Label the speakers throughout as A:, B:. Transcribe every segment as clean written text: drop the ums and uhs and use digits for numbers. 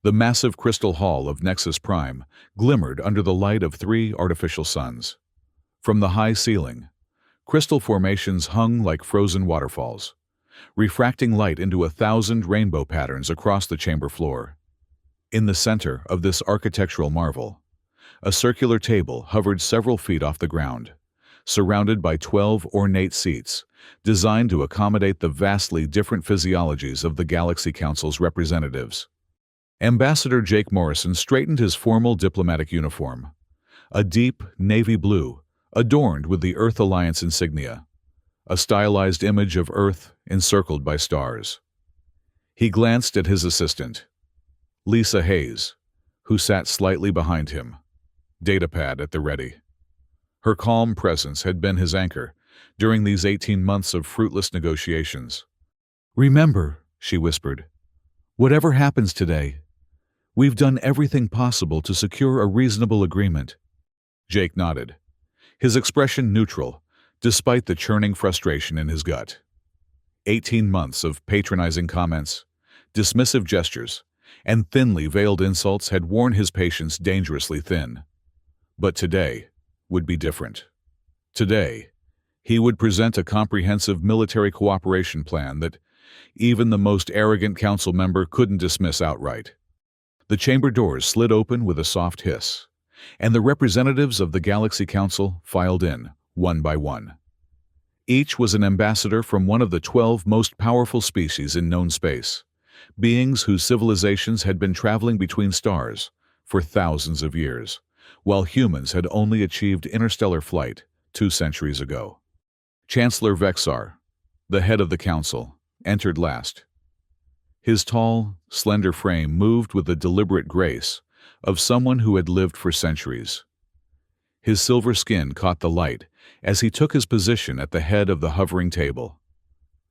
A: The massive crystal hall of Nexus Prime glimmered under the light of 3 artificial suns. From the high ceiling, crystal formations hung like frozen waterfalls, refracting light into 1,000 rainbow patterns across the chamber floor. In the center of this architectural marvel, a circular table hovered several feet off the ground, surrounded by 12 ornate seats designed to accommodate the vastly different physiologies of the Galaxy Council's representatives. Ambassador Jake Morrison straightened his formal diplomatic uniform, a deep navy blue adorned with the Earth Alliance insignia, a stylized image of Earth encircled by stars. He glanced at his assistant, Lisa Hayes, who sat slightly behind him, datapad at the ready. Her calm presence had been his anchor during these 18 months of fruitless negotiations. "Remember," she whispered, "whatever happens today, we've done everything possible to secure a reasonable agreement." Jake nodded, his expression neutral, despite the churning frustration in his gut. 18 months of patronizing comments, dismissive gestures, and thinly veiled insults had worn his patience dangerously thin. But today would be different. Today, he would present a comprehensive military cooperation plan that even the most arrogant council member couldn't dismiss outright. The chamber doors slid open with a soft hiss, and the representatives of the Galaxy Council filed in, one by one. Each was an ambassador from one of the 12 most powerful species in known space, beings whose civilizations had been traveling between stars for thousands of years, while humans had only achieved interstellar flight 2 centuries ago. Chancellor Vexar, the head of the council, entered last. His tall, slender frame moved with the deliberate grace of someone who had lived for centuries. His silver skin caught the light as he took his position at the head of the hovering table.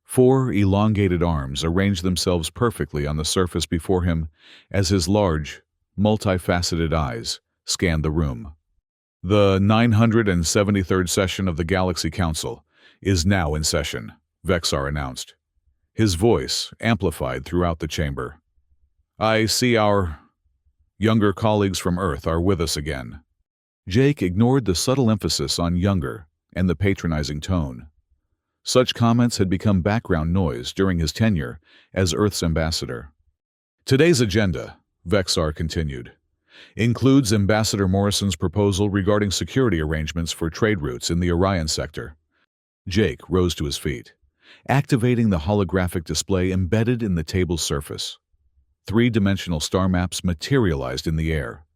A: 4 elongated arms arranged themselves perfectly on the surface before him as his large, multifaceted eyes scanned the room. "The 973rd session of the Galaxy Council is now in session," Vexar announced, his voice amplified throughout the chamber. "I see our younger colleagues from Earth are with us again." Jake ignored the subtle emphasis on younger and the patronizing tone. Such comments had become background noise during his tenure as Earth's ambassador. "Today's agenda," Vexar continued, "includes Ambassador Morrison's proposal regarding security arrangements for trade routes in the Orion sector." Jake rose to his feet, activating the holographic display embedded in the table's surface. 3-dimensional star maps materialized in the air,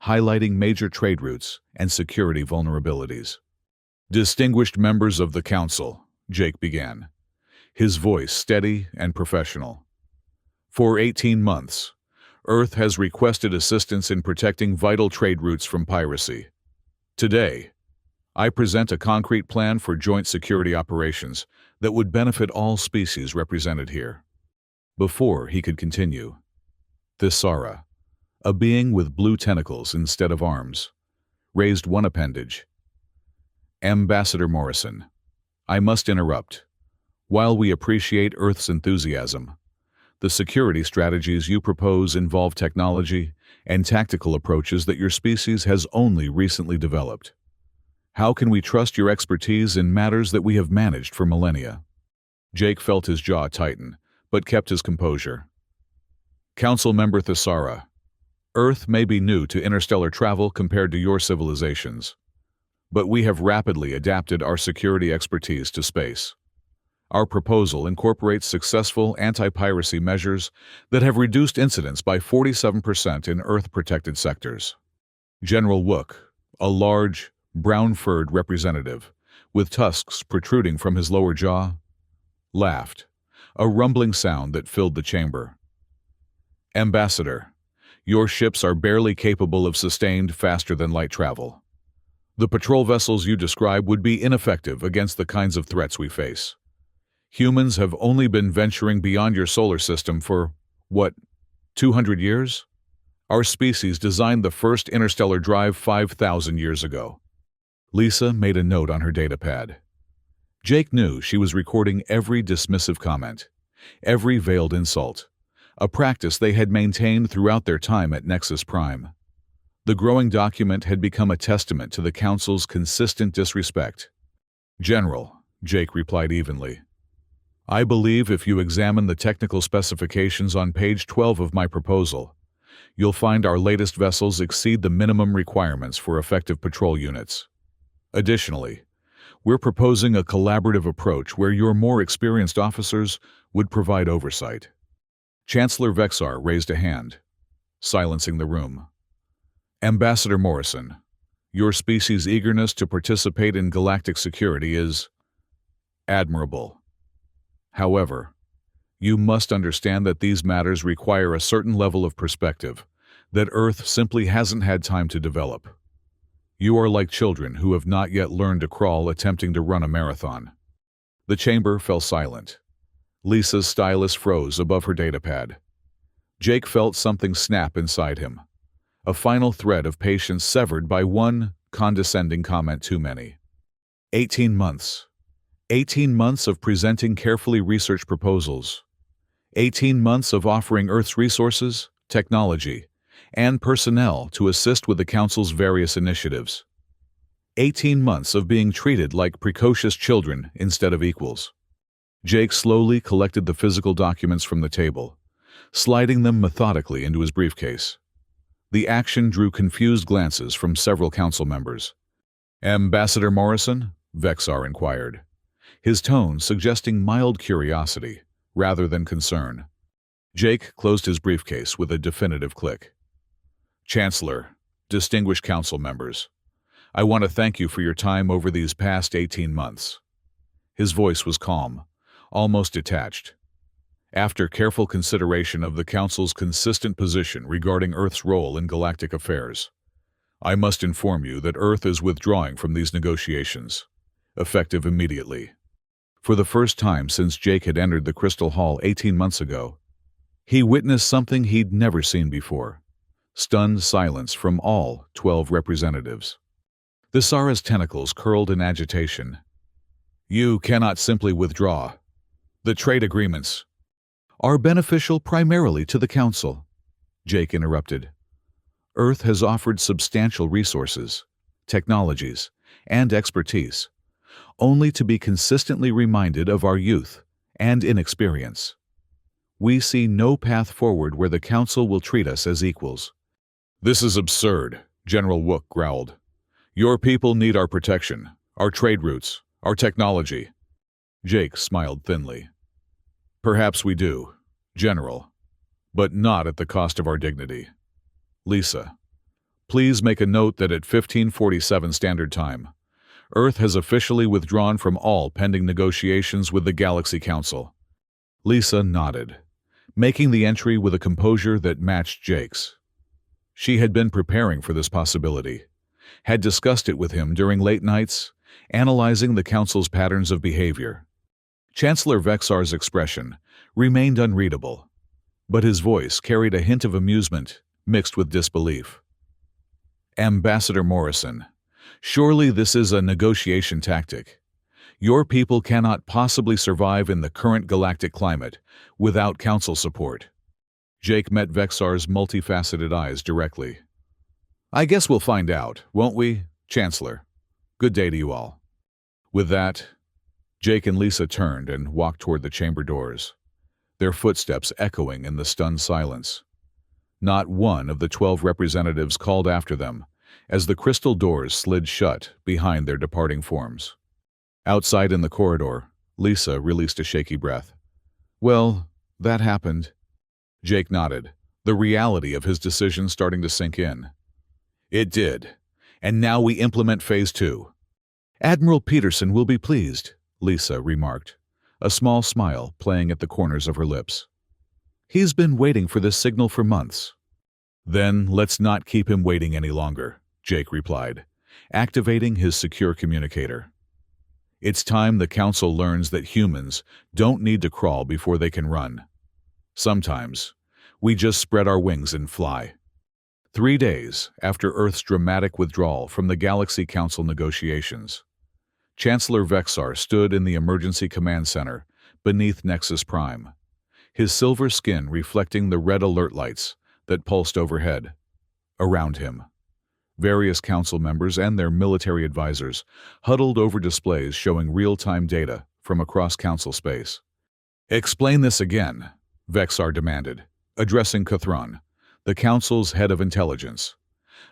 A: highlighting major trade routes and security vulnerabilities. "Distinguished members of the Council," Jake began, his voice steady and professional. "For 18 months, Earth has requested assistance in protecting vital trade routes from piracy. Today, I present a concrete plan for joint security operations that would benefit all species represented here." Before he could continue, Thisara, a being with blue tentacles instead of arms, raised one appendage. "Ambassador Morrison, I must interrupt. While we appreciate Earth's enthusiasm, the security strategies you propose involve technology and tactical approaches that your species has only recently developed. How can we trust your expertise in matters that we have managed for millennia?" Jake felt his jaw tighten, but kept his composure. "Council Member Thisara, Earth may be new to interstellar travel compared to your civilizations, but we have rapidly adapted our security expertise to space. Our proposal incorporates successful anti-piracy measures that have reduced incidents by 47% in Earth-protected sectors." General Wook, a large, brown-furred representative, with tusks protruding from his lower jaw, laughed, a rumbling sound that filled the chamber. "Ambassador, your ships are barely capable of sustained faster-than-light travel. The patrol vessels you describe would be ineffective against the kinds of threats we face. Humans have only been venturing beyond your solar system for, 200 years? Our species designed the first interstellar drive 5,000 years ago." Lisa made a note on her datapad. Jake knew she was recording every dismissive comment, every veiled insult, a practice they had maintained throughout their time at Nexus Prime. The growing document had become a testament to the Council's consistent disrespect. "General," Jake replied evenly, "I believe if you examine the technical specifications on page 12 of my proposal, you'll find our latest vessels exceed the minimum requirements for effective patrol units. Additionally, we're proposing a collaborative approach where your more experienced officers would provide oversight." Chancellor Vexar raised a hand, silencing the room. "Ambassador Morrison, your species' eagerness to participate in galactic security is admirable. However, you must understand that these matters require a certain level of perspective that Earth simply hasn't had time to develop. You are like children who have not yet learned to crawl attempting to run a marathon." The chamber fell silent. Lisa's stylus froze above her datapad. Jake felt something snap inside him, a final thread of patience severed by one condescending comment too many. 18 months. 18 months of presenting carefully researched proposals. 18 months of offering Earth's resources, technology, and personnel to assist with the Council's various initiatives. 18 months of being treated like precocious children instead of equals. Jake slowly collected the physical documents from the table, sliding them methodically into his briefcase. The action drew confused glances from several council members. "Ambassador Morrison?" Vexar inquired, his tone suggesting mild curiosity rather than concern. Jake closed his briefcase with a definitive click. "Chancellor, distinguished council members, I want to thank you for your time over these past 18 months. His voice was calm, almost detached. "After careful consideration of the Council's consistent position regarding Earth's role in galactic affairs, I must inform you that Earth is withdrawing from these negotiations, effective immediately." For the first time since Jake had entered the Crystal Hall 18 months ago, he witnessed something he'd never seen before: stunned silence from all 12 representatives. The Sara's tentacles curled in agitation. "You cannot simply withdraw. The trade agreements are beneficial primarily to the Council," Jake interrupted. "Earth has offered substantial resources, technologies, and expertise, only to be consistently reminded of our youth and inexperience. We see no path forward where the Council will treat us as equals." "This is absurd," General Wook growled. "Your people need our protection, our trade routes, our technology." Jake smiled thinly. "Perhaps we do, General, but not at the cost of our dignity. Lisa, please make a note that at 1547 Standard Time, Earth has officially withdrawn from all pending negotiations with the Galaxy Council." Lisa nodded, making the entry with a composure that matched Jake's. She had been preparing for this possibility, had discussed it with him during late nights, analyzing the Council's patterns of behavior. Chancellor Vexar's expression remained unreadable, but his voice carried a hint of amusement mixed with disbelief. "Ambassador Morrison, surely this is a negotiation tactic. Your people cannot possibly survive in the current galactic climate without Council support." Jake met Vexar's multifaceted eyes directly. "I guess we'll find out, won't we, Chancellor? Good day to you all." With that, Jake and Lisa turned and walked toward the chamber doors, their footsteps echoing in the stunned silence. Not one of the 12 representatives called after them as the crystal doors slid shut behind their departing forms. Outside in the corridor, Lisa released a shaky breath. "Well, that happened." Jake nodded, the reality of his decision starting to sink in. "It did, and now we implement Phase 2. "Admiral Peterson will be pleased," Lisa remarked, a small smile playing at the corners of her lips. "He's been waiting for this signal for months." "Then let's not keep him waiting any longer," Jake replied, activating his secure communicator. "It's time the Council learns that humans don't need to crawl before they can run. Sometimes, we just spread our wings and fly." 3 days after Earth's dramatic withdrawal from the Galaxy Council negotiations, Chancellor Vexar stood in the Emergency Command Center beneath Nexus Prime, his silver skin reflecting the red alert lights that pulsed overhead. Around him, various council members and their military advisors huddled over displays showing real-time data from across council space. "Explain this again," Vexar demanded, addressing Cuthron, the council's head of intelligence,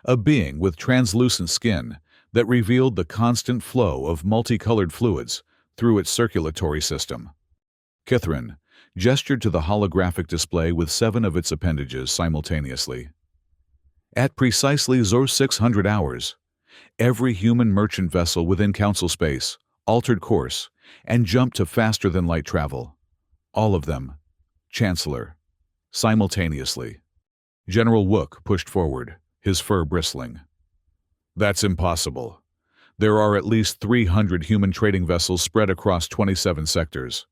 A: a being with translucent skin that revealed the constant flow of multicolored fluids through its circulatory system. Cuthron gestured to the holographic display with 7 of its appendages simultaneously. At precisely 0600 hours, every human merchant vessel within council space altered course and jumped to faster-than-light travel. All of them, Chancellor, simultaneously. General Wook pushed forward, his fur bristling. "That's impossible. There are at least 300 human trading vessels spread across 27 sectors.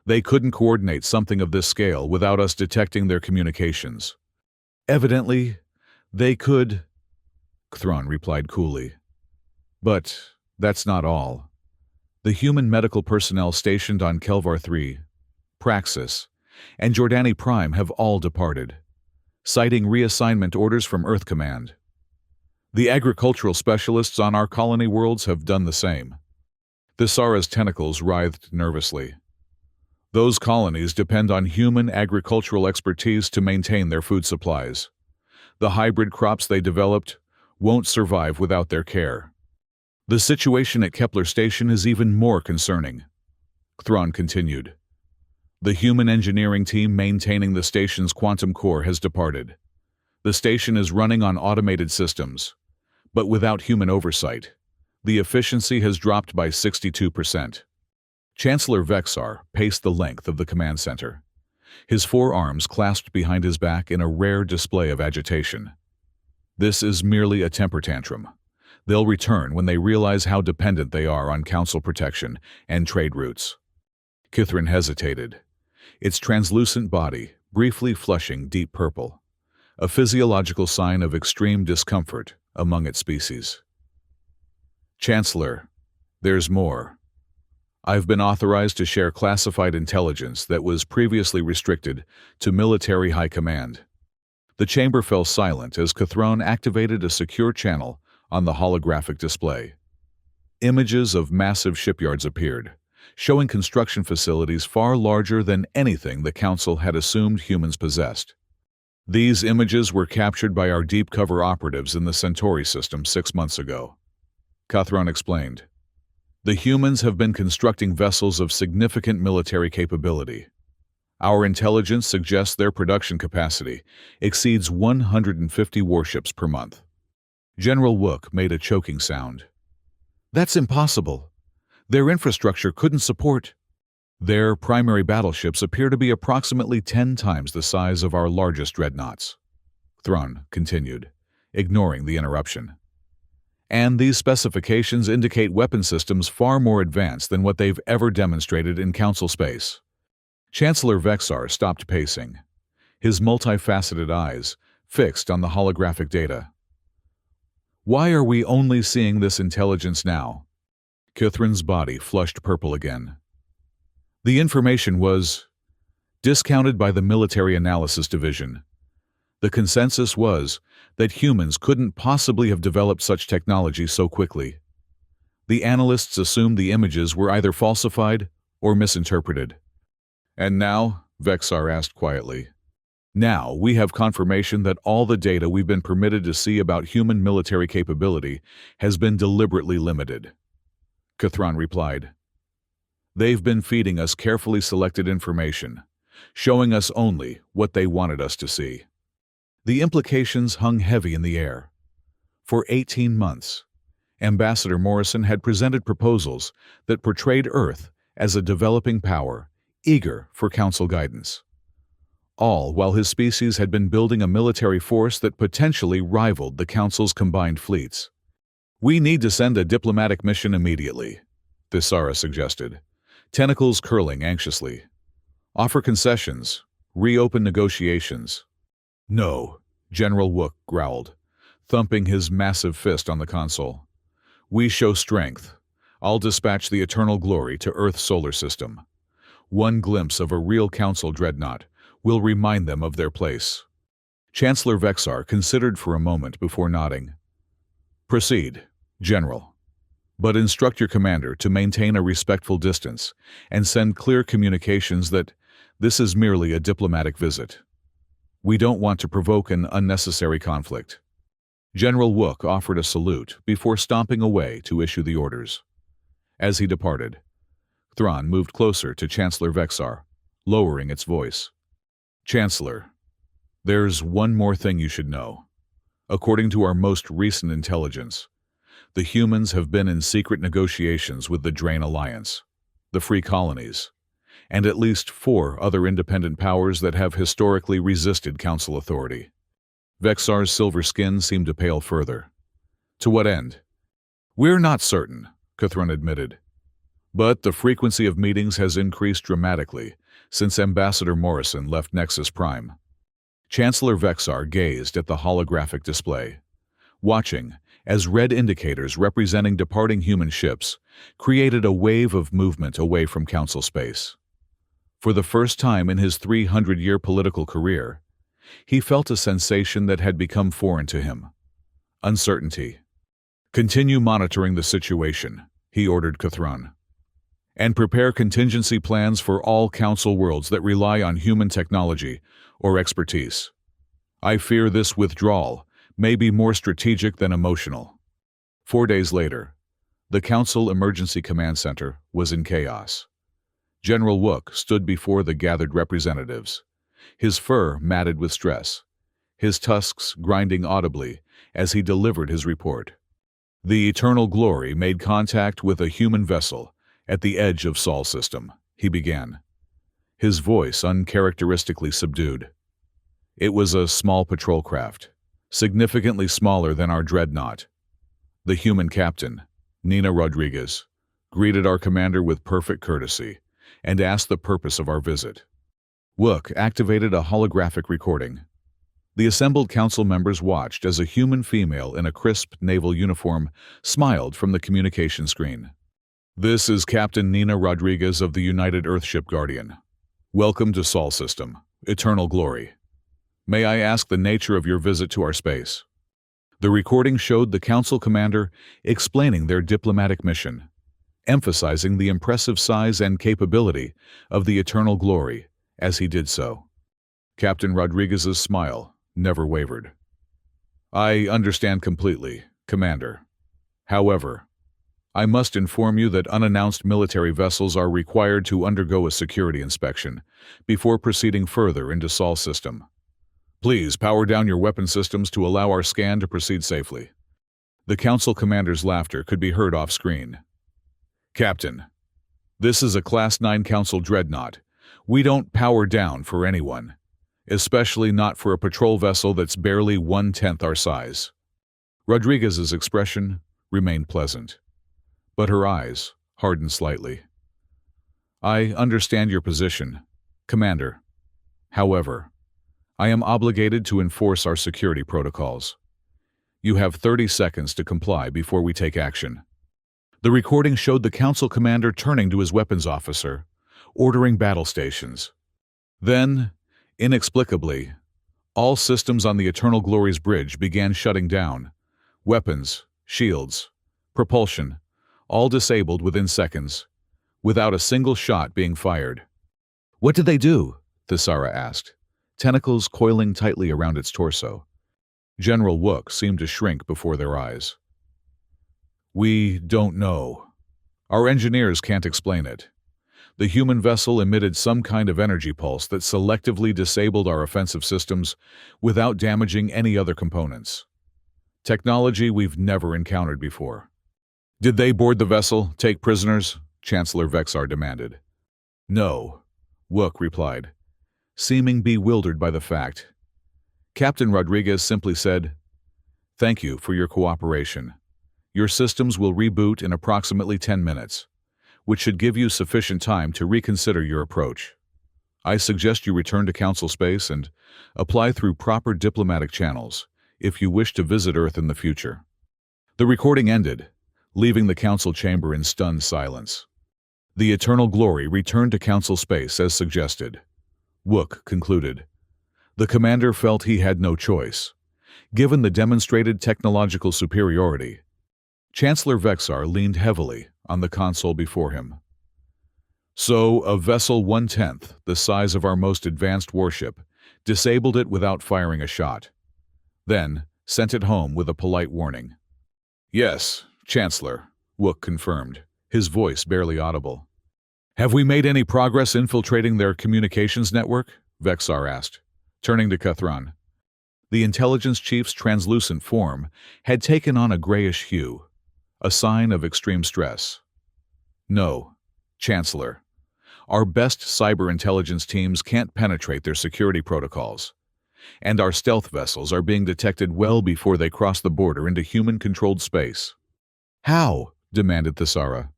A: They couldn't coordinate something of this scale without us detecting their communications." "Evidently, they could," Thrawn replied coolly. "But that's not all. The human medical personnel stationed on Kelvar 3, Praxis, and Jordani Prime have all departed, citing reassignment orders from Earth Command. The agricultural specialists on our colony worlds have done the same." Thisara's tentacles writhed nervously. "Those colonies depend on human agricultural expertise to maintain their food supplies. The hybrid crops they developed won't survive without their care. The situation at Kepler Station is even more concerning," Thrawn continued. "The human engineering team maintaining the station's quantum core has departed. The station is running on automated systems, but without human oversight. The efficiency has dropped by 62%. Chancellor Vexar paced the length of the command center, his 4 arms clasped behind his back in a rare display of agitation. "This is merely a temper tantrum. They'll return when they realize how dependent they are on council protection and trade routes." Cuthron hesitated, its translucent body briefly flushing deep purple, a physiological sign of extreme discomfort among its species. "Chancellor, there's more. I've been authorized to share classified intelligence that was previously restricted to military high command." The chamber fell silent as Cuthron activated a secure channel on the holographic display. Images of massive shipyards appeared, showing construction facilities far larger than anything the Council had assumed humans possessed. "These images were captured by our deep cover operatives in the Centauri system 6 months ago," Cuthron explained. "The humans have been constructing vessels of significant military capability. Our intelligence suggests their production capacity exceeds 150 warships per month." General Wook made a choking sound. "That's impossible. Their infrastructure couldn't support." "Their primary battleships appear to be approximately 10 times the size of our largest dreadnoughts," Thrawn continued, ignoring the interruption. "And these specifications indicate weapon systems far more advanced than what they've ever demonstrated in Council space." Chancellor Vexar stopped pacing, his multifaceted eyes fixed on the holographic data. "Why are we only seeing this intelligence now?" Cuthron's body flushed purple again. "The information was discounted by the Military Analysis Division. The consensus was that humans couldn't possibly have developed such technology so quickly. The analysts assumed the images were either falsified or misinterpreted." "And now?" Vexar asked quietly. "Now we have confirmation that all the data we've been permitted to see about human military capability has been deliberately limited," Cuthron replied. "They've been feeding us carefully selected information, showing us only what they wanted us to see." The implications hung heavy in the air. For 18 months, Ambassador Morrison had presented proposals that portrayed Earth as a developing power, eager for Council guidance. All while his species had been building a military force that potentially rivaled the Council's combined fleets. "We need to send a diplomatic mission immediately," Thisara suggested, tentacles curling anxiously. "Offer concessions, reopen negotiations." "No," General Wook growled, thumping his massive fist on the console. "We show strength. I'll dispatch the Eternal Glory to Earth's solar system. One glimpse of a real council dreadnought will remind them of their place. Chancellor Vexar considered for a moment before nodding. Proceed, General. But instruct your commander to maintain a respectful distance and send clear communications that this is merely a diplomatic visit. We don't want to provoke an unnecessary conflict. General Wook offered a salute before stomping away to issue the orders. As he departed, Thrawn moved closer to Chancellor Vexar, lowering its voice. Chancellor, there's one more thing you should know. According to our most recent intelligence, the humans have been in secret negotiations with the Drain Alliance, the Free Colonies, and at least 4 other independent powers that have historically resisted Council authority. Vexar's silver skin seemed to pale further. To what end? We're not certain, Kuthron admitted. But the frequency of meetings has increased dramatically since Ambassador Morrison left Nexus Prime. Chancellor Vexar gazed at the holographic display, watching as red indicators representing departing human ships created a wave of movement away from Council space. For the first time in his 300-year political career, he felt a sensation that had become foreign to him. Uncertainty. Continue monitoring the situation, he ordered Kuthron, and prepare contingency plans for all Council worlds that rely on human technology or expertise. I fear this withdrawal may be more strategic than emotional. 4 days later, the Council Emergency Command Center was in chaos. General Wook stood before the gathered representatives, his fur matted with stress, his tusks grinding audibly as he delivered his report. The Eternal Glory made contact with a human vessel at the edge of Sol system, he began, his voice uncharacteristically subdued. It was a small patrol craft, significantly smaller than our dreadnought. The human captain, Nina Rodriguez, greeted our commander with perfect courtesy and asked the purpose of our visit. Wook activated a holographic recording. The assembled council members watched as a human female in a crisp naval uniform smiled from the communication screen. This is Captain Nina Rodriguez of the United Earthship Guardian. Welcome to Sol System, Eternal Glory. May I ask the nature of your visit to our space? The recording showed the council commander explaining their diplomatic mission, emphasizing the impressive size and capability of the Eternal Glory as he did so. Captain Rodriguez's smile never wavered. I understand completely, Commander. However, I must inform you that unannounced military vessels are required to undergo a security inspection before proceeding further into Sol system. Please power down your weapon systems to allow our scan to proceed safely. The council commander's laughter could be heard off-screen. Captain, this is a Class 9 Council dreadnought. We don't power down for anyone, especially not for a patrol vessel that's barely 1/10 our size. Rodriguez's expression remained pleasant, but her eyes hardened slightly. I understand your position, Commander. However, I am obligated to enforce our security protocols. You have 30 seconds to comply before we take action. The recording showed the council commander turning to his weapons officer, ordering battle stations. Then, inexplicably, all systems on the Eternal Glory's bridge began shutting down. Weapons, shields, propulsion, all disabled within seconds, without a single shot being fired. What did they do? Thisara asked, tentacles coiling tightly around its torso. General Wook seemed to shrink before their eyes. We don't know. Our engineers can't explain it. The human vessel emitted some kind of energy pulse that selectively disabled our offensive systems without damaging any other components. Technology we've never encountered before. Did they board the vessel, take prisoners? Chancellor Vexar demanded. No, Wook replied, seeming bewildered by the fact. Captain Rodriguez simply said, Thank you for your cooperation. Your systems will reboot in approximately 10 minutes, which should give you sufficient time to reconsider your approach. I suggest you return to Council space and apply through proper diplomatic channels if you wish to visit Earth in the future. The recording ended, leaving the Council chamber in stunned silence. The eternal glory returned to Council space as suggested. Wook concluded. The commander felt he had no choice, given the demonstrated technological superiority. Chancellor Vexar leaned heavily on the console before him. So, a vessel 1/10 the size of our most advanced warship disabled it without firing a shot. Then, sent it home with a polite warning. Yes, Chancellor, Wook confirmed, his voice barely audible. Have we made any progress infiltrating their communications network? Vexar asked, turning to Cuthron. The intelligence chief's translucent form had taken on a grayish hue, a sign of extreme stress. No, Chancellor. Our best cyber intelligence teams can't penetrate their security protocols, and our stealth vessels are being detected well before they cross the border into human-controlled space. How? Demanded Thesara.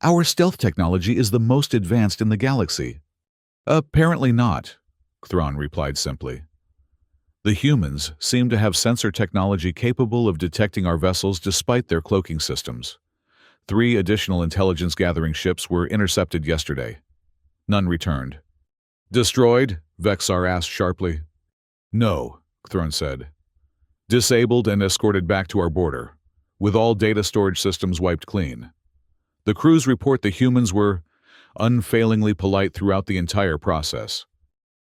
A: Our stealth technology is the most advanced in the galaxy. Apparently not, Thrawn replied simply. The humans seem to have sensor technology capable of detecting our vessels despite their cloaking systems. 3 additional intelligence-gathering ships were intercepted yesterday. None returned. Destroyed? Vexar asked sharply. No, Thrawn said. Disabled and escorted back to our border, with all data storage systems wiped clean. The crews report the humans were unfailingly polite throughout the entire process.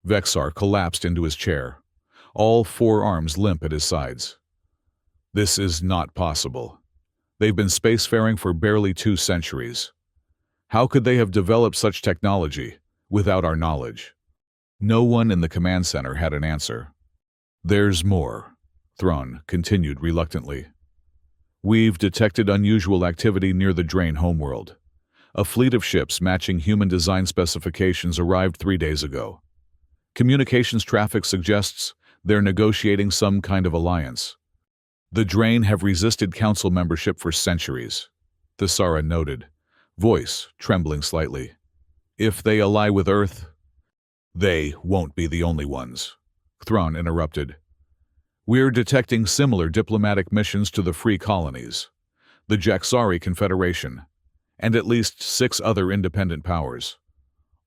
A: Vexar collapsed into his chair, all 4 arms limp at his sides. This is not possible. They've been spacefaring for barely 2 centuries. How could they have developed such technology without our knowledge? No one in the command center had an answer. There's more, Thrawn continued reluctantly. We've detected unusual activity near the Drain homeworld. A fleet of ships matching human design specifications arrived 3 days ago. Communications traffic suggests they're negotiating some kind of alliance. The Drain have resisted Council membership for centuries, Thesara noted, voice trembling slightly. If they ally with Earth, they won't be the only ones, Thrawn interrupted. We're detecting similar diplomatic missions to the Free Colonies, the Jaxari Confederation, and at least 6 other independent powers.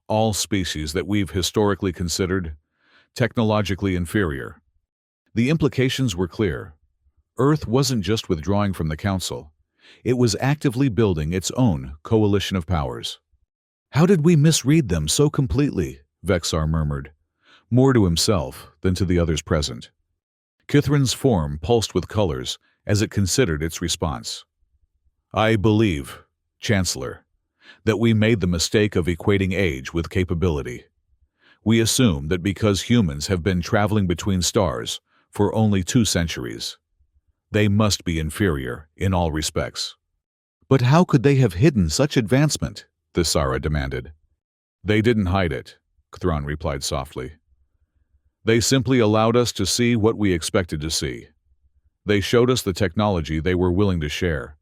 A: All species that we've historically considered technologically inferior. The implications were clear. Earth wasn't just withdrawing from the Council. It was actively building its own coalition of powers. How did we misread them so completely? Vexar murmured, more to himself than to the others present. Kithrin's form pulsed with colors as it considered its response. I believe, Chancellor, that we made the mistake of equating age with capability. We assume that because humans have been traveling between stars for only 2 centuries, they must be inferior in all respects. But how could they have hidden such advancement? Thesara demanded. They didn't hide it, Thrawn replied softly. They simply allowed us to see what we expected to see. They showed us the technology they were willing to share,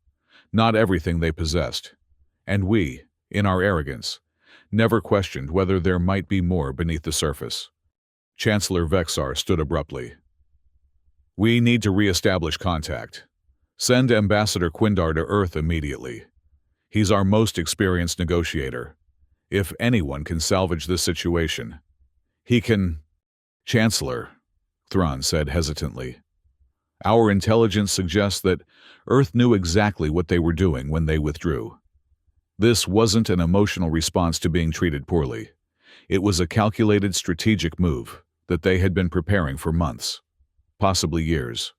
A: not everything they possessed. And we, in our arrogance, never questioned whether there might be more beneath the surface. Chancellor Vexar stood abruptly. We need to re-establish contact. Send Ambassador Quindar to Earth immediately. He's our most experienced negotiator. If anyone can salvage this situation, he can... Chancellor, Thrawn said hesitantly. Our intelligence suggests that Earth knew exactly what they were doing when they withdrew. This wasn't an emotional response to being treated poorly. It was a calculated strategic move that they had been preparing for months, possibly years.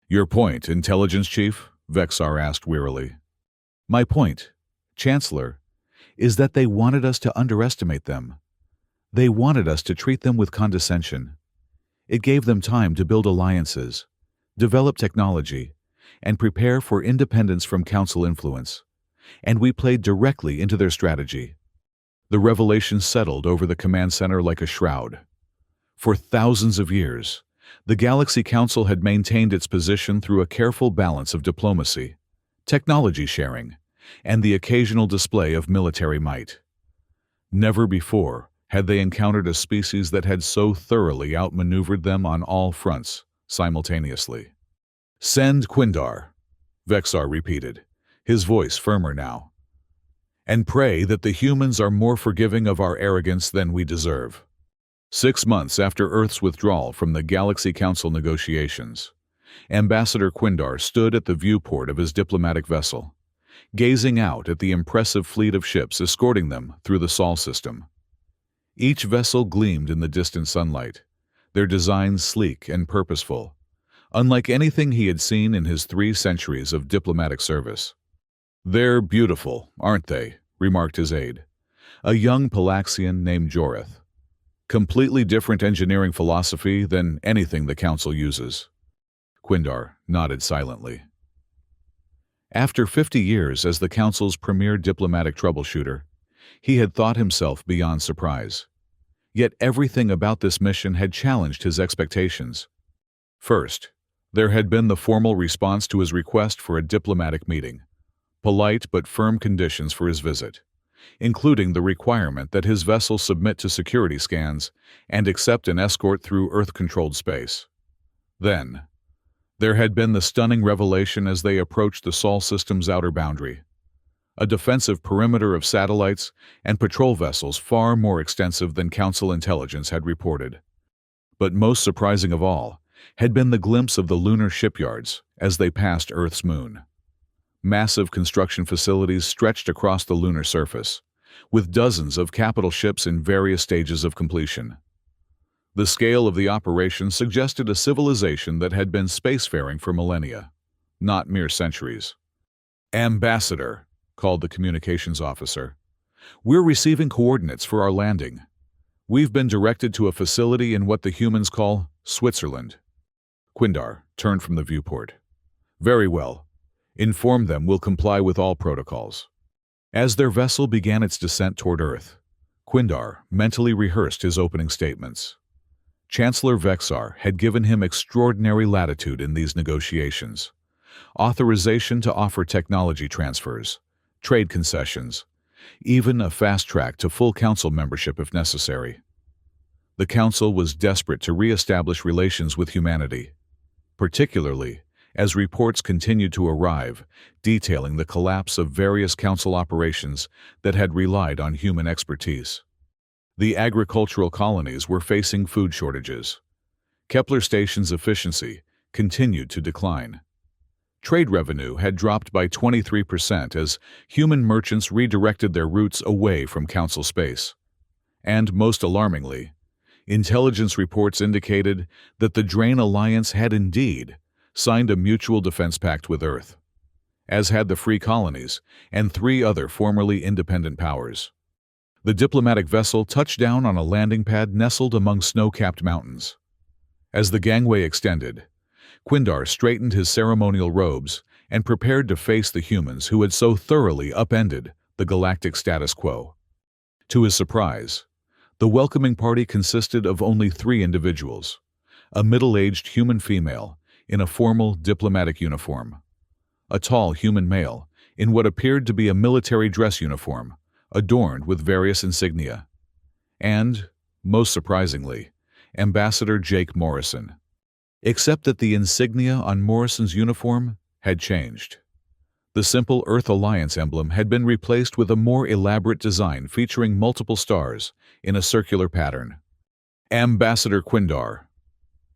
A: Your point, Intelligence Chief? Vexar asked wearily. My point, Chancellor, is that they wanted us to underestimate them. They wanted us to treat them with condescension. It gave them time to build alliances, develop technology, and prepare for independence from Council influence. And we played directly into their strategy. The revelation settled over the command center like a shroud. For thousands of years, the Galaxy Council had maintained its position through a careful balance of diplomacy, technology sharing, and the occasional display of military might. Never before had they encountered a species that had so thoroughly outmaneuvered them on all fronts simultaneously. Send Quindar, Vexar repeated, his voice firmer now. and pray that the humans are more forgiving of our arrogance than we deserve. 6 months after Earth's withdrawal from the Galaxy Council negotiations, Ambassador Quindar stood at the viewport of his diplomatic vessel, gazing out at the impressive fleet of ships escorting them through the Sol system. Each vessel gleamed in the distant sunlight, their designs sleek and purposeful, unlike anything he had seen in his 3 centuries of diplomatic service. "They're beautiful, aren't they?" remarked his aide, a young Palaxian named Jorith. "Completely different engineering philosophy than anything the Council uses." Quindar nodded silently. After 50 years as the Council's premier diplomatic troubleshooter, he had thought himself beyond surprise. Yet everything about this mission had challenged his expectations. First, there had been the formal response to his request for a diplomatic meeting, polite but firm conditions for his visit, including the requirement that his vessel submit to security scans and accept an escort through Earth-controlled space. Then, there had been the stunning revelation as they approached the Sol system's outer boundary, a defensive perimeter of satellites and patrol vessels far more extensive than Council intelligence had reported. But most surprising of all had been the glimpse of the lunar shipyards as they passed Earth's moon. Massive construction facilities stretched across the lunar surface, with dozens of capital ships in various stages of completion. The scale of the operation suggested a civilization that had been spacefaring for millennia, not mere centuries. "Ambassador," called the communications officer, "we're receiving coordinates for our landing. We've been directed to a facility in what the humans call Switzerland." Quindar turned from the viewport. "Very well. Inform them we'll comply with all protocols." As their vessel began its descent toward Earth, Quindar mentally rehearsed his opening statements. Chancellor Vexar had given him extraordinary latitude in these negotiations, authorization to offer technology transfers, trade concessions, even a fast track to full Council membership if necessary. The Council was desperate to re-establish relations with humanity, particularly as reports continued to arrive detailing the collapse of various Council operations that had relied on human expertise. The agricultural colonies were facing food shortages. Kepler Station's efficiency continued to decline. Trade revenue had dropped by 23% as human merchants redirected their routes away from Council space. And most alarmingly, intelligence reports indicated that the Drain Alliance had indeed signed a mutual defense pact with Earth, as had the Free Colonies and 3 other formerly independent powers. The diplomatic vessel touched down on a landing pad nestled among snow-capped mountains. As the gangway extended, Quindar straightened his ceremonial robes and prepared to face the humans who had so thoroughly upended the galactic status quo. To his surprise, the welcoming party consisted of only 3 individuals: a middle-aged human female in a formal diplomatic uniform, a tall human male in what appeared to be a military dress uniform adorned with various insignia, and, most surprisingly, Ambassador Jake Morrison, except that the insignia on Morrison's uniform had changed. The simple Earth Alliance emblem had been replaced with a more elaborate design featuring multiple stars in a circular pattern. "Ambassador Quindar."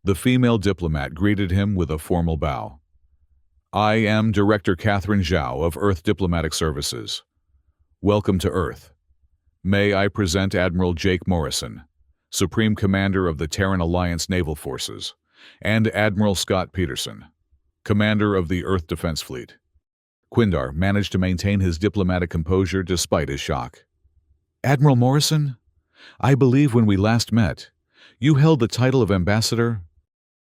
A: The female diplomat greeted him with a formal bow. "I am Director Catherine Zhao of Earth Diplomatic Services. Welcome to Earth. May I present Admiral Jake Morrison, Supreme Commander of the Terran Alliance Naval Forces, and Admiral Scott Peterson, Commander of the Earth Defense Fleet." Quindar managed to maintain his diplomatic composure despite his shock. "Admiral Morrison, I believe when we last met, you held the title of Ambassador?"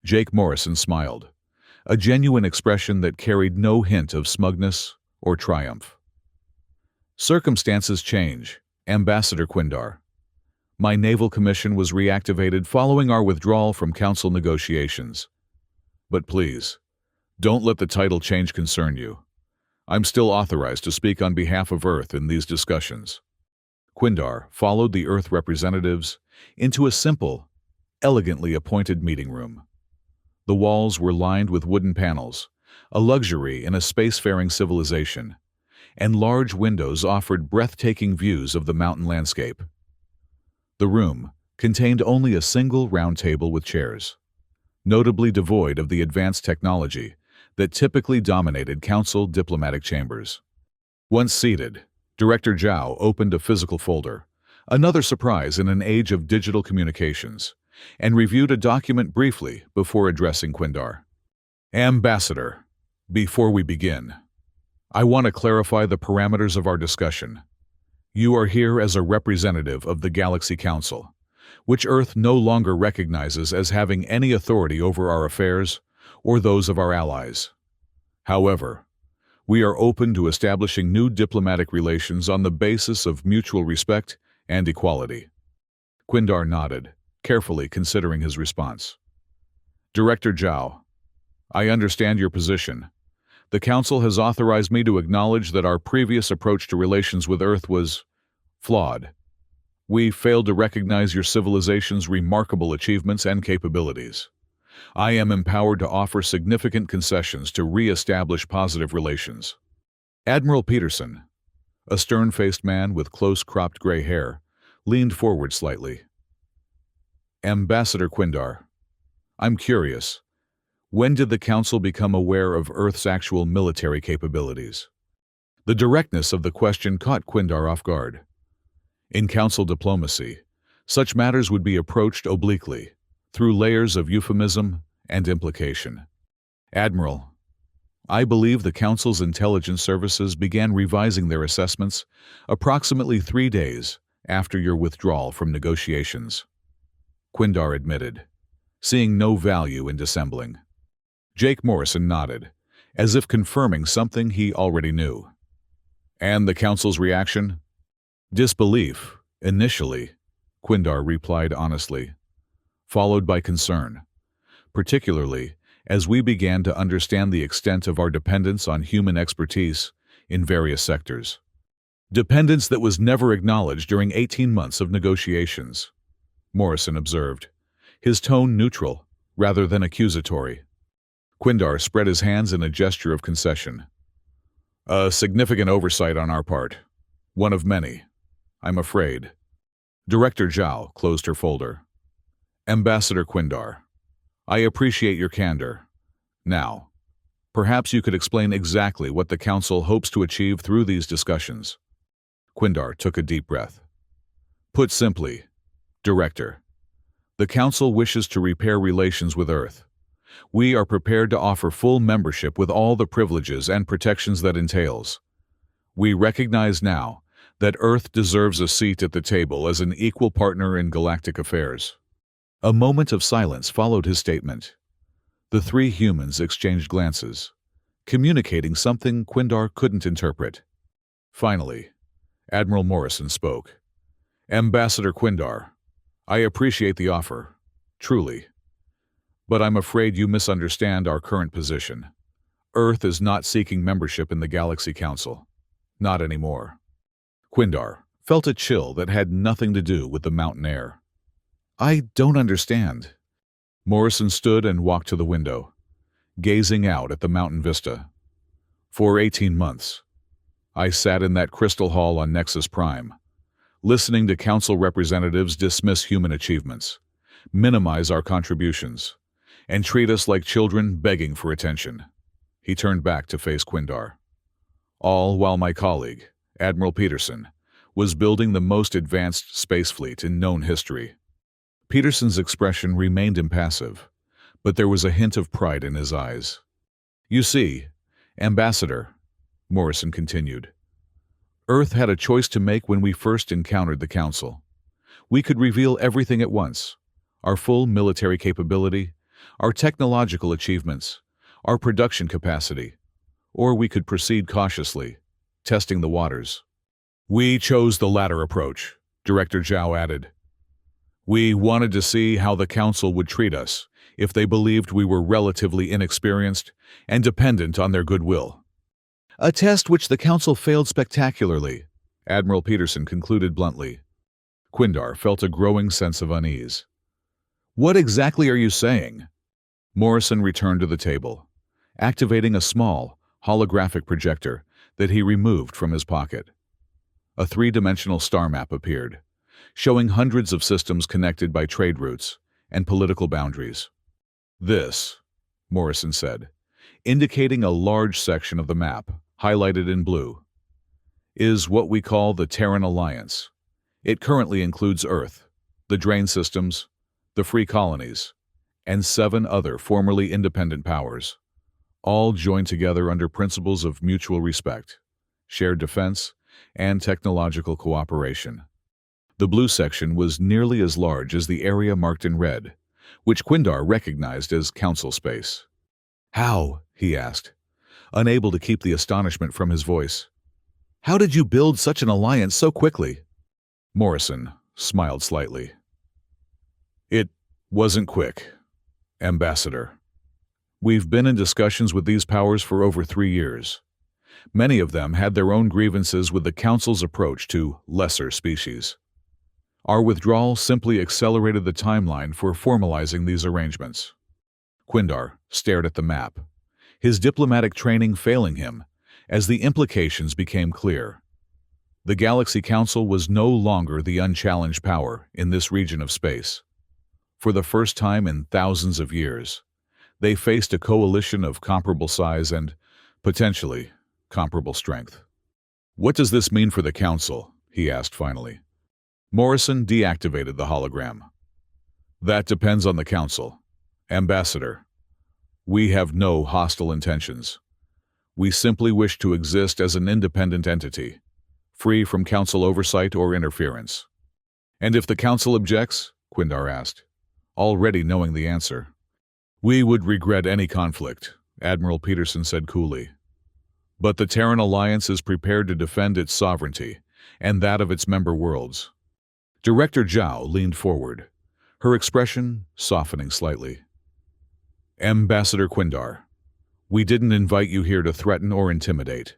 A: Jake Morrison smiled, a genuine expression that carried no hint of smugness or triumph. "Circumstances change, Ambassador Quindar. My naval commission was reactivated following our withdrawal from Council negotiations. But please, don't let the title change concern you. I'm still authorized to speak on behalf of Earth in these discussions." Quindar followed the Earth representatives into a simple, elegantly appointed meeting room. The walls were lined with wooden panels, a luxury in a spacefaring civilization, and large windows offered breathtaking views of the mountain landscape. The room contained only a single round table with chairs, notably devoid of the advanced technology that typically dominated council diplomatic chambers. Once seated, Director Zhao opened a physical folder, another surprise in an age of digital communications, and reviewed a document briefly before addressing Quindar. Ambassador, before we begin, I want to clarify the parameters of our discussion. You are here as a representative of the Galaxy Council, which Earth no longer recognizes as having any authority over our affairs or those of our allies. However, we are open to establishing new diplomatic relations on the basis of mutual respect and equality. Quindar nodded, carefully considering his response. Director Zhao, I understand your position. The Council has authorized me to acknowledge that our previous approach to relations with Earth was flawed. We failed to recognize your civilization's remarkable achievements and capabilities. I am empowered to offer significant concessions to re-establish positive relations. Admiral Peterson, a stern-faced man with close-cropped gray hair, leaned forward slightly. Ambassador Quindar, I'm curious. When did the Council become aware of Earth's actual military capabilities? The directness of the question caught Quindar off guard. In Council diplomacy, such matters would be approached obliquely, through layers of euphemism and implication. Admiral, I believe the Council's intelligence services began revising their assessments approximately 3 days after your withdrawal from negotiations. Quindar admitted, seeing no value in dissembling. Jake Morrison nodded, as if confirming something he already knew. And the Council's reaction? Disbelief, initially, Quindar replied honestly, followed by concern, particularly as we began to understand the extent of our dependence on human expertise in various sectors. Dependence that was never acknowledged during 18 months of negotiations, Morrison observed, his tone neutral rather than accusatory. Quindar spread his hands in a gesture of concession. A significant oversight on our part. One of many, I'm afraid. Director Zhao closed her folder. Ambassador Quindar, I appreciate your candor. Now, perhaps you could explain exactly what the Council hopes to achieve through these discussions. Quindar took a deep breath. Put simply, Director, the Council wishes to repair relations with Earth. We are prepared to offer full membership with all the privileges and protections that entails. We recognize now that Earth deserves a seat at the table as an equal partner in galactic affairs. A moment of silence followed his statement. The three humans exchanged glances, communicating something Quindar couldn't interpret. Finally, Admiral Morrison spoke. Ambassador Quindar, I appreciate the offer, truly. But I'm afraid you misunderstand our current position. Earth is not seeking membership in the Galaxy Council. Not anymore. Quindar felt a chill that had nothing to do with the mountain air. I don't understand. Morrison stood and walked to the window, gazing out at the mountain vista. For 18 months, I sat in that crystal hall on Nexus Prime, listening to Council representatives dismiss human achievements, minimize our contributions, and treat us like children begging for attention. He turned back to face Quindar. All while my colleague, Admiral Peterson, was building the most advanced space fleet in known history. Peterson's expression remained impassive, but there was a hint of pride in his eyes. You see, Ambassador, Morrison continued, Earth had a choice to make when we first encountered the Council. We could reveal everything at once, our full military capability, our technological achievements, our production capacity, or we could proceed cautiously, testing the waters. We chose the latter approach, Director Zhao added. We wanted to see how the Council would treat us if they believed we were relatively inexperienced and dependent on their goodwill. A test which the Council failed spectacularly, Admiral Peterson concluded bluntly. Quindar felt a growing sense of unease. What exactly are you saying? Morrison returned to the table, activating a small, holographic projector that he removed from his pocket. A three-dimensional star map appeared, showing hundreds of systems connected by trade routes and political boundaries. This, Morrison said, indicating a large section of the map, highlighted in blue, is what we call the Terran Alliance. It currently includes Earth, the Drain systems, the Free Colonies, and 7 other formerly independent powers, all joined together under principles of mutual respect, shared defense, and technological cooperation. The blue section was nearly as large as the area marked in red, which Quindar recognized as Council space. "How?" he asked, unable to keep the astonishment from his voice. "How did you build such an alliance so quickly?" Morrison smiled slightly. "It wasn't quick, Ambassador. We've been in discussions with these powers for over 3 years. Many of them had their own grievances with the Council's approach to lesser species. Our withdrawal simply accelerated the timeline for formalizing these arrangements." Quindar stared at the map, his diplomatic training failing him as the implications became clear. The Galaxy Council was no longer the unchallenged power in this region of space. For the first time in thousands of years, they faced a coalition of comparable size and, potentially, comparable strength. "What does this mean for the Council?" he asked finally. Morrison deactivated the hologram. "That depends on the Council. Ambassador, we have no hostile intentions. We simply wish to exist as an independent entity, free from Council oversight or interference." "And if the Council objects?" Quindar asked, already knowing the answer. "We would regret any conflict," Admiral Peterson said coolly. "But the Terran Alliance is prepared to defend its sovereignty and that of its member worlds." Director Zhao leaned forward, her expression softening slightly. "Ambassador Quindar, we didn't invite you here to threaten or intimidate.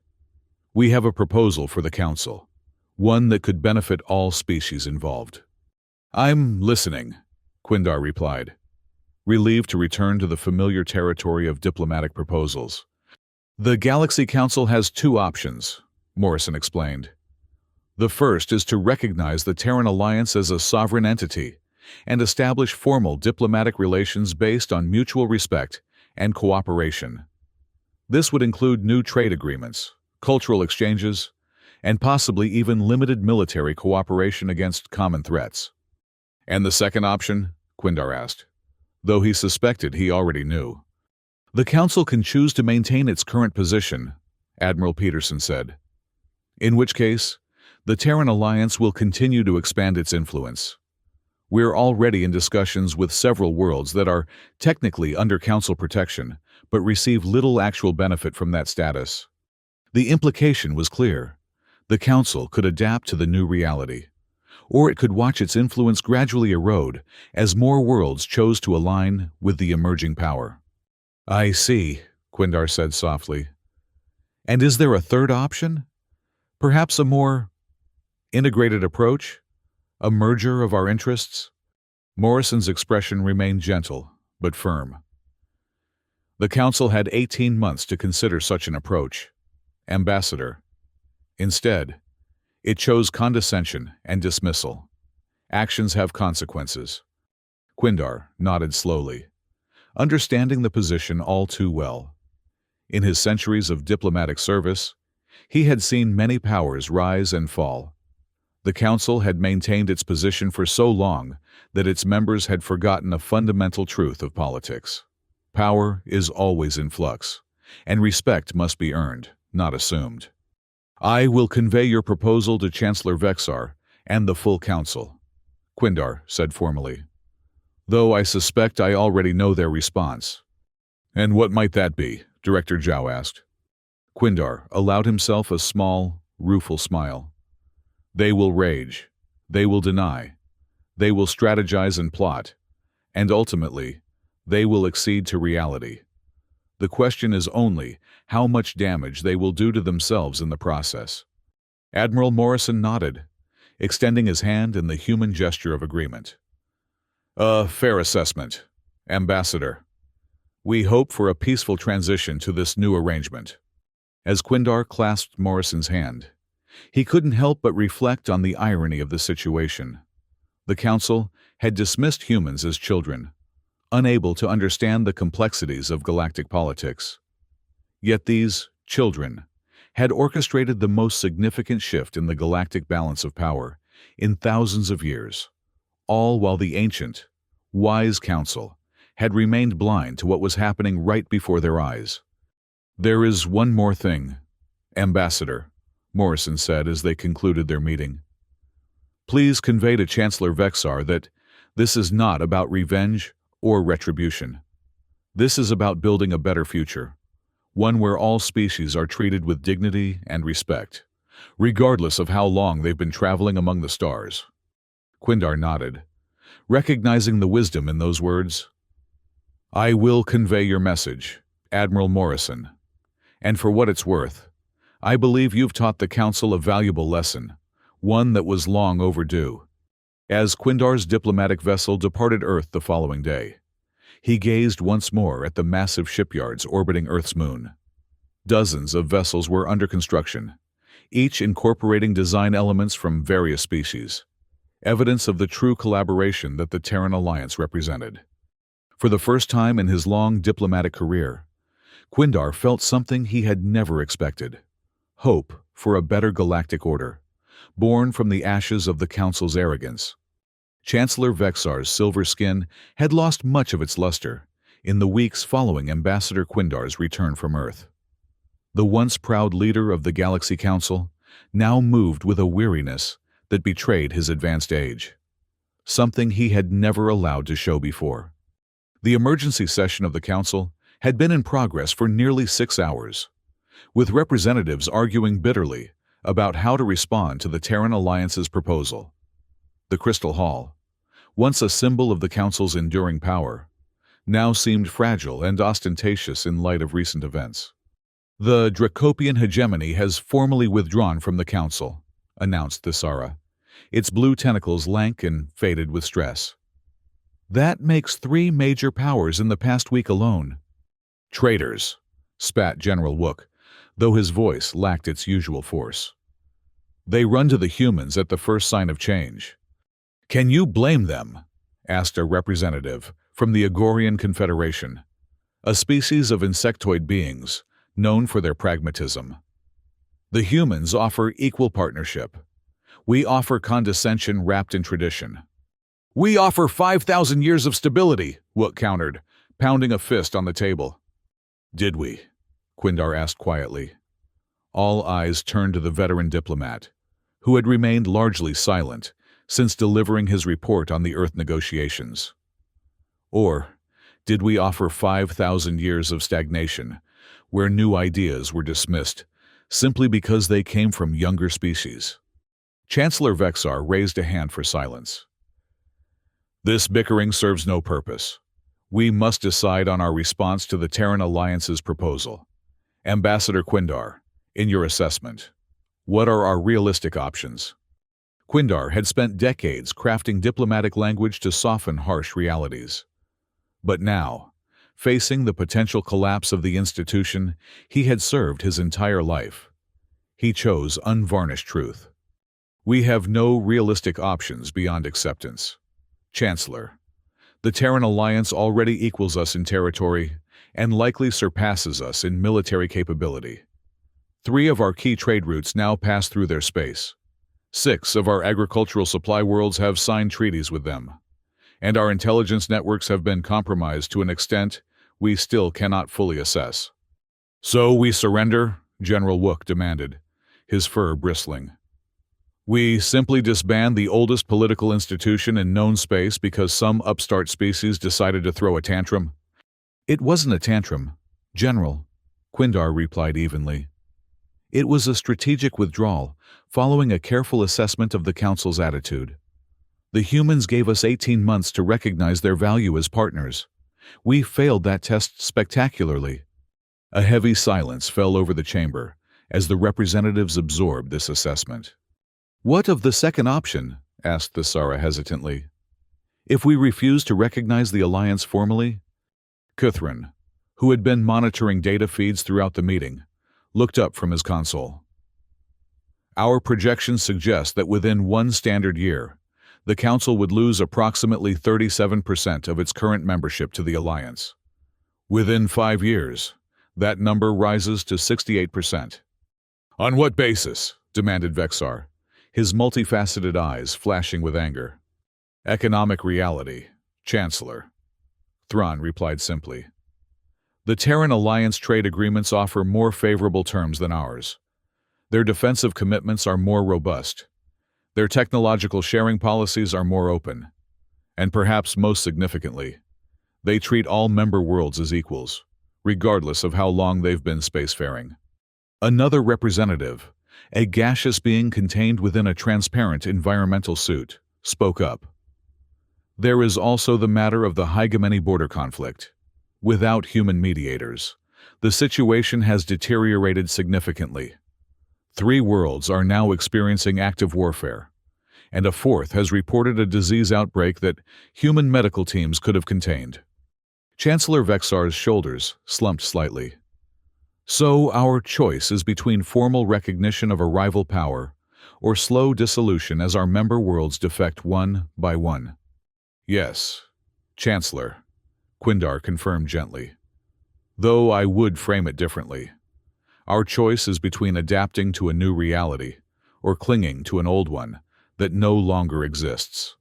A: We have a proposal for the Council, one that could benefit all species involved." "I'm listening," Quindar replied, relieved to return to the familiar territory of diplomatic proposals. "The Galaxy Council has 2 options," Morrison explained. "The first is to recognize the Terran Alliance as a sovereign entity and establish formal diplomatic relations based on mutual respect and cooperation. This would include new trade agreements, cultural exchanges, and possibly even limited military cooperation against common threats." "And the second option?" Quindar asked, though he suspected he already knew. "The Council can choose to maintain its current position," Admiral Peterson said. "In which case, the Terran Alliance will continue to expand its influence. We're already in discussions with several worlds that are technically under Council protection, but receive little actual benefit from that status." The implication was clear. The Council could adapt to the new reality, or it could watch its influence gradually erode as more worlds chose to align with the emerging power. "I see," Quindar said softly. "And is there a third option? Perhaps a more integrated approach? A merger of our interests?" Morrison's expression remained gentle, but firm. "The Council had 18 months to consider such an approach, Ambassador. Instead, it chose condescension and dismissal. Actions have consequences." Quindar nodded slowly, understanding the position all too well. In his centuries of diplomatic service, he had seen many powers rise and fall. The Council had maintained its position for so long that its members had forgotten a fundamental truth of politics. Power is always in flux, and respect must be earned, not assumed. "I will convey your proposal to Chancellor Vexar and the full Council," Quindar said formally, "though I suspect I already know their response." "And what might that be?" Director Zhao asked. Quindar allowed himself a small, rueful smile. "They will rage. They will deny. They will strategize and plot. And ultimately, they will accede to reality. The question is only how much damage they will do to themselves in the process." Admiral Morrison nodded, extending his hand in the human gesture of agreement. "A fair assessment, Ambassador. We hope for a peaceful transition to this new arrangement." As Quindar clasped Morrison's hand, he couldn't help but reflect on the irony of the situation. The Council had dismissed humans as children, unable to understand the complexities of galactic politics. Yet these children had orchestrated the most significant shift in the galactic balance of power in thousands of years, all while the ancient, wise Council had remained blind to what was happening right before their eyes. "There is one more thing, Ambassador," Morrison said as they concluded their meeting. "Please convey to Chancellor Vexar that this is not about revenge or retribution. This is about building a better future, one where all species are treated with dignity and respect, regardless of how long they've been traveling among the stars." Quindar nodded, recognizing the wisdom in those words. "I will convey your message, Admiral Morrison. And for what it's worth, I believe you've taught the Council a valuable lesson, one that was long overdue." As Quindar's diplomatic vessel departed Earth the following day, he gazed once more at the massive shipyards orbiting Earth's moon. Dozens of vessels were under construction, each incorporating design elements from various species, evidence of the true collaboration that the Terran Alliance represented. For the first time in his long diplomatic career, Quindar felt something he had never expected: hope for a better galactic order, born from the ashes of the Council's arrogance. Chancellor Vexar's silver skin had lost much of its luster in the weeks following Ambassador Quindar's return from Earth. The once proud leader of the Galaxy Council now moved with a weariness that betrayed his advanced age, something he had never allowed to show before. The emergency session of the Council had been in progress for nearly 6 hours, with representatives arguing bitterly about how to respond to the Terran Alliance's proposal. The Crystal Hall, once a symbol of the Council's enduring power, now seemed fragile and ostentatious in light of recent events. "The Dracopian hegemony has formally withdrawn from the Council," announced Thisara, its blue tentacles lank and faded with stress. "That makes 3 major powers in the past week alone." "Traitors," spat General Wook, though his voice lacked its usual force. "They run to the humans at the first sign of change." "Can you blame them?" asked a representative from the Agorian Confederation, a species of insectoid beings known for their pragmatism. "The humans offer equal partnership. We offer condescension wrapped in tradition." "We offer 5,000 years of stability," Wook countered, pounding a fist on the table. "Did we?" Quindar asked quietly. All eyes turned to the veteran diplomat, who had remained largely silent since delivering his report on the Earth negotiations. "Or did we offer 5,000 years of stagnation, where new ideas were dismissed simply because they came from younger species?" Chancellor Vexar raised a hand for silence. "This bickering serves no purpose. We must decide on our response to the Terran Alliance's proposal. Ambassador Quindar, in your assessment, what are our realistic options?" Quindar had spent decades crafting diplomatic language to soften harsh realities. But now, facing the potential collapse of the institution he had served his entire life, he chose unvarnished truth. "We have no realistic options beyond acceptance. Chancellor, the Terran Alliance already equals us in territory and likely surpasses us in military capability. 3 of our key trade routes now pass through their space. 6 of our agricultural supply worlds have signed treaties with them, and our intelligence networks have been compromised to an extent we still cannot fully assess." "So we surrender?" General Wook demanded, his fur bristling. "We simply disband the oldest political institution in known space because some upstart species decided to throw a tantrum?" "It wasn't a tantrum, General," Quindar replied evenly. "It was a strategic withdrawal following a careful assessment of the Council's attitude. The humans gave us 18 months to recognize their value as partners. We failed that test spectacularly." A heavy silence fell over the chamber as the representatives absorbed this assessment. "What of the second option?" asked Thisara hesitantly. "If we refuse to recognize the Alliance formally?" Cuthrin, who had been monitoring data feeds throughout the meeting, looked up from his console. Our projections suggest that within one standard year, the Council would lose approximately 37% of its current membership to the Alliance. Within 5 years, that number rises to 68%. On what basis? Demanded Vexar, his multifaceted eyes flashing with anger. Economic reality, Chancellor. Thrawn replied simply. The Terran Alliance trade agreements offer more favorable terms than ours. Their defensive commitments are more robust. Their technological sharing policies are more open. And perhaps most significantly, they treat all member worlds as equals, regardless of how long they've been spacefaring. Another representative, a gaseous being contained within a transparent environmental suit, spoke up. There is also the matter of the hegemony border conflict. Without human mediators, the situation has deteriorated significantly. 3 worlds are now experiencing active warfare, and a 4th has reported a disease outbreak that human medical teams could have contained. Chancellor Vexar's shoulders slumped slightly. So our choice is between formal recognition of a rival power or slow dissolution as our member worlds defect one by one. Yes, Chancellor, Quindar confirmed gently. Though I would frame it differently. Our choice is between adapting to a new reality or clinging to an old one that no longer exists.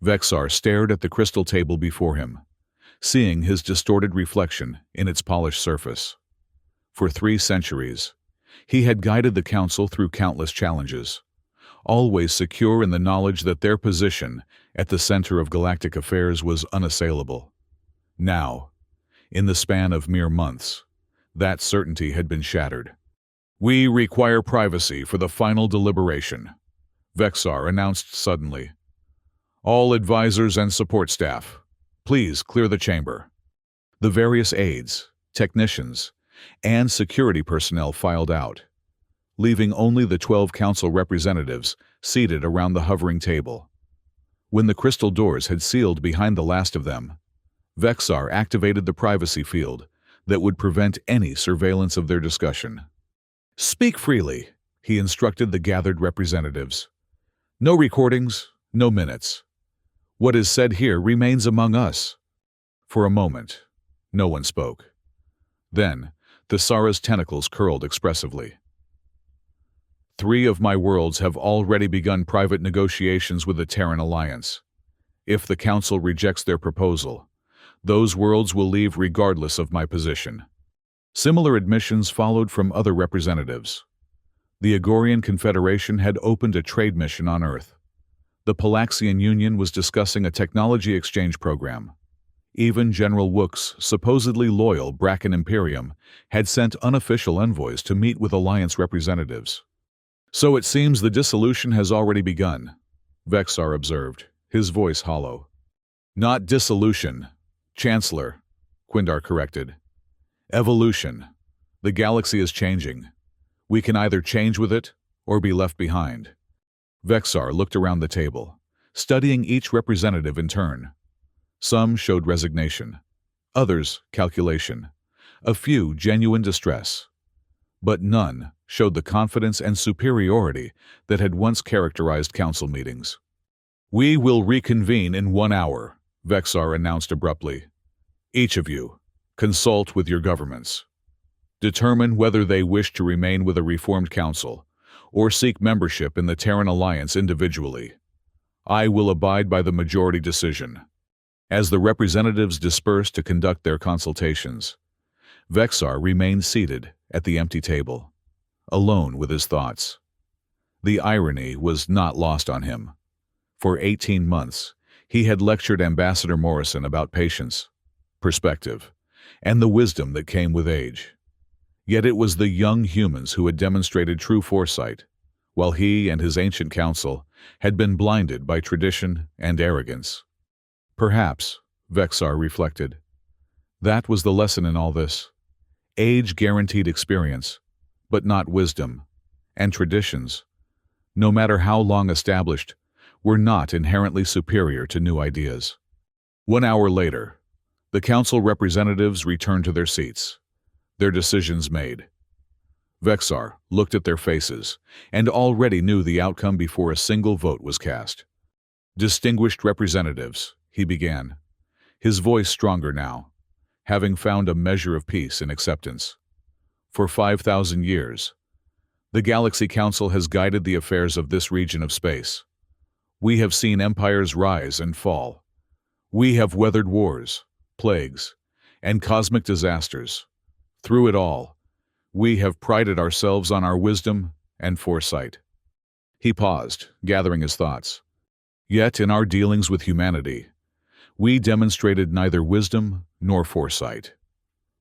A: Vexar stared at the crystal table before him, seeing his distorted reflection in its polished surface. For 3 centuries, he had guided the Council through countless challenges, always secure in the knowledge that their position at the center of galactic affairs was unassailable. Now, in the span of mere months, that certainty had been shattered. We require privacy for the final deliberation, Vexar announced suddenly. All advisors and support staff, please clear the chamber. The various aides, technicians, and security personnel filed out, leaving only the 12 Council representatives seated around the hovering table. When the crystal doors had sealed behind the last of them, Vexar activated the privacy field that would prevent any surveillance of their discussion. Speak freely, he instructed the gathered representatives. No recordings, no minutes. What is said here remains among us. For a moment, no one spoke. Then, Thesara's tentacles curled expressively. 3 of my worlds have already begun private negotiations with the Terran Alliance. If the Council rejects their proposal, those worlds will leave regardless of my position. Similar admissions followed from other representatives. The Agorian Confederation had opened a trade mission on Earth. The Palaxian Union was discussing a technology exchange program. Even General Wook's supposedly loyal Bracken Imperium had sent unofficial envoys to meet with Alliance representatives. So it seems the dissolution has already begun, Vexar observed, his voice hollow. Not dissolution, Chancellor, Quindar corrected. Evolution. The galaxy is changing. We can either change with it or be left behind. Vexar looked around the table, studying each representative in turn. Some showed resignation, others calculation, a few genuine distress. But none showed the confidence and superiority that had once characterized council meetings. We will reconvene in 1 hour, Vexar announced abruptly. Each of you, consult with your governments. Determine whether they wish to remain with a reformed council or seek membership in the Terran Alliance individually. I will abide by the majority decision. As the representatives dispersed to conduct their consultations, Vexar remained seated at the empty table, alone with his thoughts. The irony was not lost on him. For 18 months, he had lectured Ambassador Morrison about patience, perspective, and the wisdom that came with age. Yet it was the young humans who had demonstrated true foresight, while he and his ancient council had been blinded by tradition and arrogance. Perhaps, Vexar reflected, that was the lesson in all this. Age guaranteed experience, but not wisdom, and traditions, no matter how long established, were not inherently superior to new ideas. 1 hour later, the council representatives returned to their seats, their decisions made. Vexar looked at their faces and already knew the outcome before a single vote was cast. "Distinguished representatives," he began, his voice stronger now, having found a measure of peace and acceptance. "For 5,000 years, the Galaxy Council has guided the affairs of this region of space. We have seen empires rise and fall. We have weathered wars, plagues, and cosmic disasters. Through it all, we have prided ourselves on our wisdom and foresight." He paused, gathering his thoughts. "Yet in our dealings with humanity, we demonstrated neither wisdom nor foresight.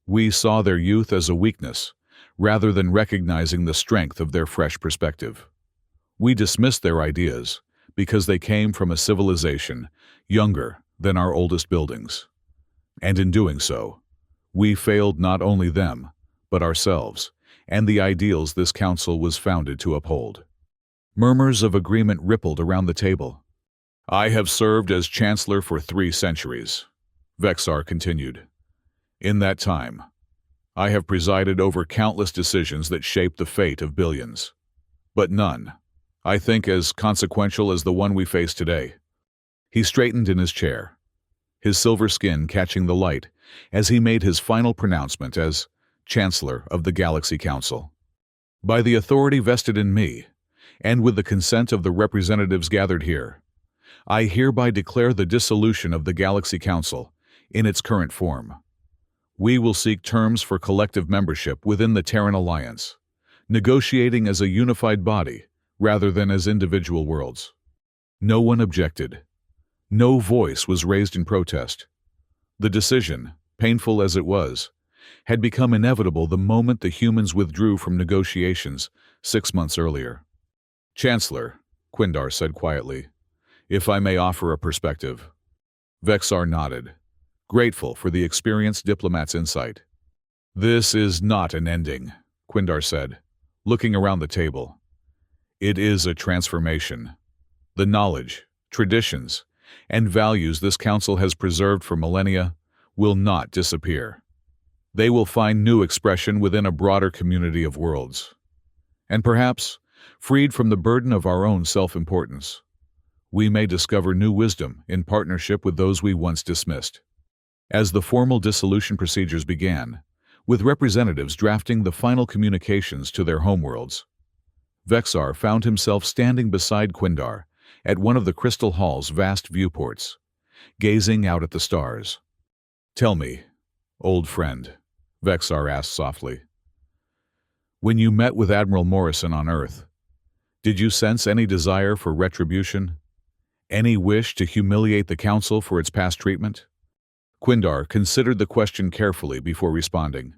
A: We saw their youth as a weakness, rather than recognizing the strength of their fresh perspective. We dismissed their ideas because they came from a civilization younger than our oldest buildings. And in doing so, we failed not only them, but ourselves, and the ideals this council was founded to uphold." Murmurs of agreement rippled around the table. "I have served as Chancellor for 3 centuries, Vexar continued. "In that time, I have presided over countless decisions that shaped the fate of billions. But none, I think, as consequential as the one we face today." He straightened in his chair, his silver skin catching the light as he made his final pronouncement as Chancellor of the Galaxy Council. "By the authority vested in me, and with the consent of the representatives gathered here, I hereby declare the dissolution of the Galaxy Council in its current form. We will seek terms for collective membership within the Terran Alliance, negotiating as a unified body rather than as individual worlds." No one objected. No voice was raised in protest. The decision, painful as it was, had become inevitable the moment the humans withdrew from negotiations 6 months earlier. "Chancellor," Quindar said quietly, "if I may offer a perspective." Vexar nodded, grateful for the experienced diplomat's insight. "This is not an ending," Quindar said, looking around the table. "It is a transformation. The knowledge, traditions, and values this council has preserved for millennia will not disappear. They will find new expression within a broader community of worlds. And perhaps, freed from the burden of our own self-importance, we may discover new wisdom in partnership with those we once dismissed." As the formal dissolution procedures began, with representatives drafting the final communications to their homeworlds, Vexar found himself standing beside Quindar at one of the Crystal Hall's vast viewports, gazing out at the stars. "Tell me, old friend," Vexar asked softly, "when you met with Admiral Morrison on Earth, did you sense any desire for retribution? Any wish to humiliate the Council for its past treatment?" Quindar considered the question carefully before responding.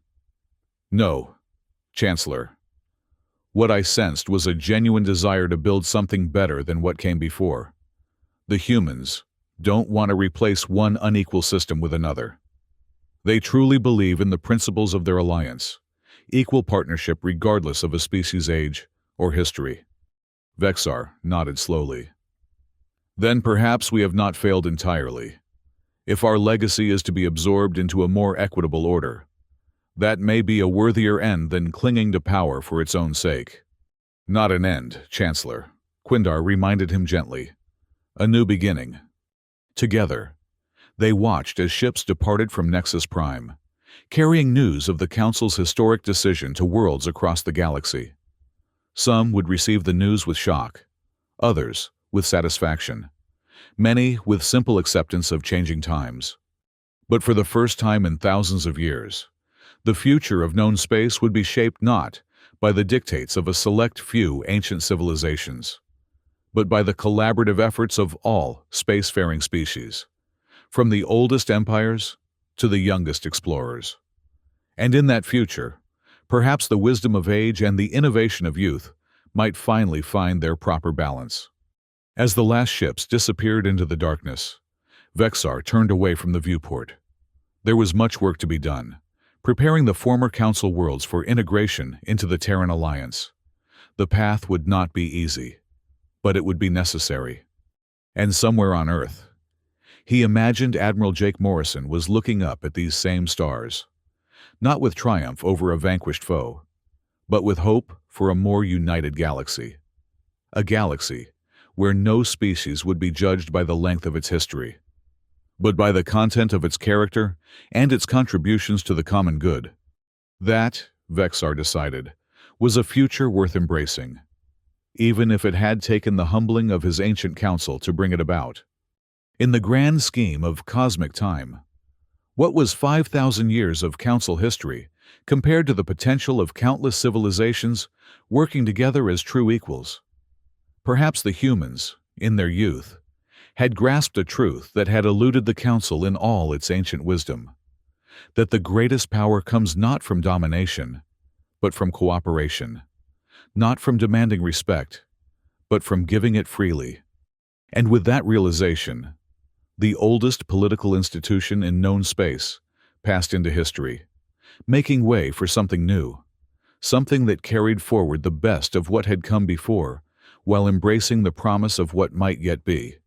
A: "No, Chancellor. What I sensed was a genuine desire to build something better than what came before. The humans don't want to replace one unequal system with another. They truly believe in the principles of their alliance, equal partnership regardless of a species' age or history." Vexar nodded slowly. "Then perhaps we have not failed entirely. If our legacy is to be absorbed into a more equitable order, that may be a worthier end than clinging to power for its own sake." "Not an end, Chancellor," Quindar reminded him gently. "A new beginning." Together, they watched as ships departed from Nexus Prime, carrying news of the Council's historic decision to worlds across the galaxy. Some would receive the news with shock, others with satisfaction, many with simple acceptance of changing times. But for the first time in thousands of years, the future of known space would be shaped not by the dictates of a select few ancient civilizations, but by the collaborative efforts of all spacefaring species, from the oldest empires to the youngest explorers. And in that future, perhaps the wisdom of age and the innovation of youth might finally find their proper balance. As the last ships disappeared into the darkness, Vexar turned away from the viewport. There was much work to be done, preparing the former Council worlds for integration into the Terran Alliance. The path would not be easy, but it would be necessary. And somewhere on Earth, he imagined Admiral Jake Morrison was looking up at these same stars, not with triumph over a vanquished foe, but with hope for a more united galaxy. A galaxy where no species would be judged by the length of its history, but by the content of its character and its contributions to the common good. That, Vexar decided, was a future worth embracing, even if it had taken the humbling of his ancient council to bring it about. In the grand scheme of cosmic time, what was 5,000 years of council history compared to the potential of countless civilizations working together as true equals? Perhaps the humans, in their youth, had grasped a truth that had eluded the council in all its ancient wisdom, that the greatest power comes not from domination, but from cooperation, not from demanding respect, but from giving it freely. And with that realization, the oldest political institution in known space passed into history, making way for something new, something that carried forward the best of what had come before, while embracing the promise of what might yet be.